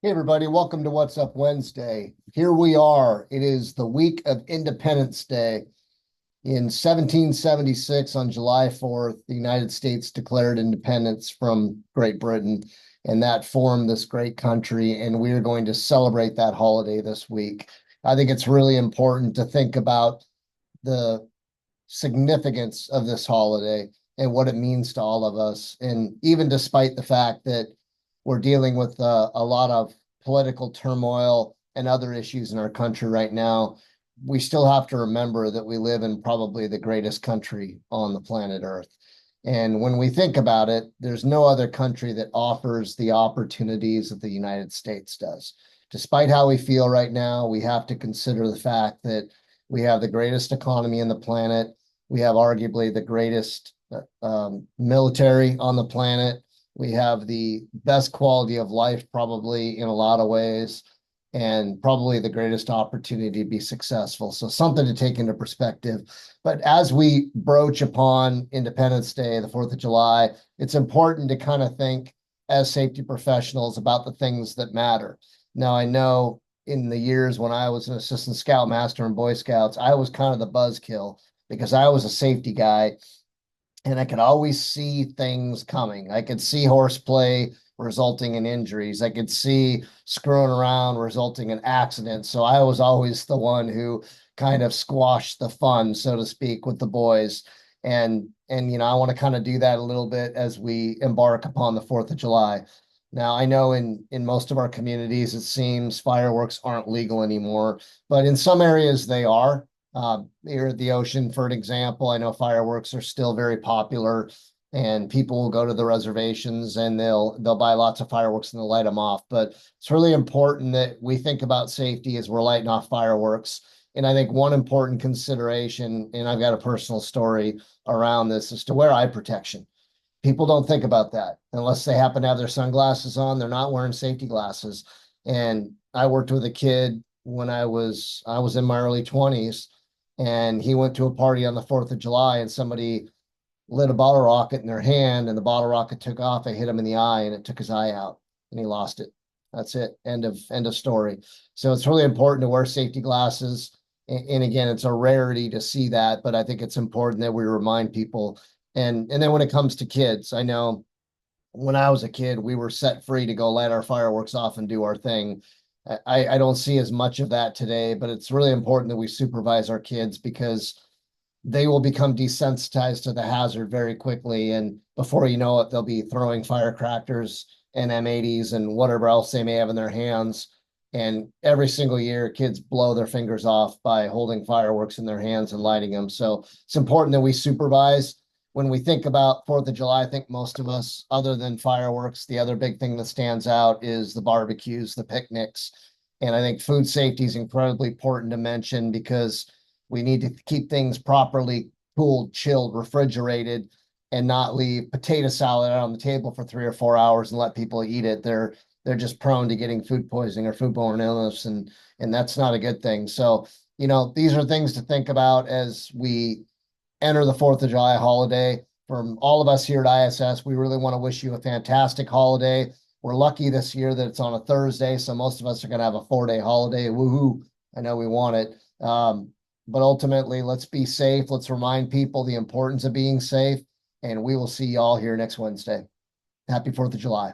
Hey, everybody, welcome to What's Up Wednesday. Here we are. It is the week of Independence Day. In 1776, on July 4th, the United States declared independence from Great Britain, and that formed this great country. And we are going to celebrate that holiday this week. I think it's really important to think about the significance of this holiday and what it means to all of us. And even despite the fact that we're dealing with a lot of political turmoil and other issues in our country right now, we still have to remember that we live in probably the greatest country on the planet Earth. And when we think about it, there's no other country that offers the opportunities that the United States does. Despite how we feel right now, we have to consider the fact that we have the greatest economy in the planet. We have arguably the greatest military on the planet. We have the best quality of life, probably in a lot of ways, and probably the greatest opportunity to be successful. So something to take into perspective. But as we broach upon Independence Day, the 4th of July, it's important to kind of think as safety professionals about the things that matter. Now, I know in the years when I was an assistant scoutmaster in Boy Scouts, I was kind of the buzzkill because I was a safety guy and I could always see things coming. I could see horseplay resulting in injuries. I could see screwing around resulting in accidents. So I was always the one who kind of squashed the fun, so to speak, with the boys. And I want to kind of do that a little bit as we embark upon the 4th of July. Now, I know in most of our communities, it seems fireworks aren't legal anymore, but in some areas they are. Here at the ocean, for an example, I know fireworks are still very popular, and people will go to the reservations and they'll buy lots of fireworks and they'll light them off. But it's really important that we think about safety as we're lighting off fireworks. And I think one important consideration, and I've got a personal story around this, is to wear eye protection. People don't think about that unless they happen to have their sunglasses on. They're not wearing safety glasses. And I worked with a kid when I was in my early 20s, and he went to a party on the 4th of July, and somebody lit a bottle rocket in their hand, and the bottle rocket took off. It hit him in the eye, and it took his eye out, and he lost it. That's it. End of story. So it's really important to wear safety glasses. And again, it's a rarity to see that, but I think it's important that we remind people. And then when it comes to kids, I know when I was a kid, we were set free to go light our fireworks off and do our thing. I don't see as much of that today, but it's really important that we supervise our kids because they will become desensitized to the hazard very quickly. And before you know it, they'll be throwing firecrackers and M80s and whatever else they may have in their hands. And every single year, kids blow their fingers off by holding fireworks in their hands and lighting them. So it's important that we supervise. When we think about 4th of July, I think most of us, other than fireworks, the other big thing that stands out is the barbecues, the picnics. And I think food safety is incredibly important to mention because we need to keep things properly cooled, chilled, refrigerated, and not leave potato salad out on the table for 3 or 4 hours and let people eat it. They're just prone to getting food poisoning or foodborne illness, and that's not a good thing. So, these are things to think about as we enter the 4th of July holiday. From all of us here at ISS, we really want to wish you a fantastic holiday. We're lucky this year that it's on a Thursday, so most of us are going to have a 4-day holiday. Woohoo! I know we want it. But ultimately, let's be safe. Let's remind people the importance of being safe, and we will see you all here next Wednesday. Happy 4th of July.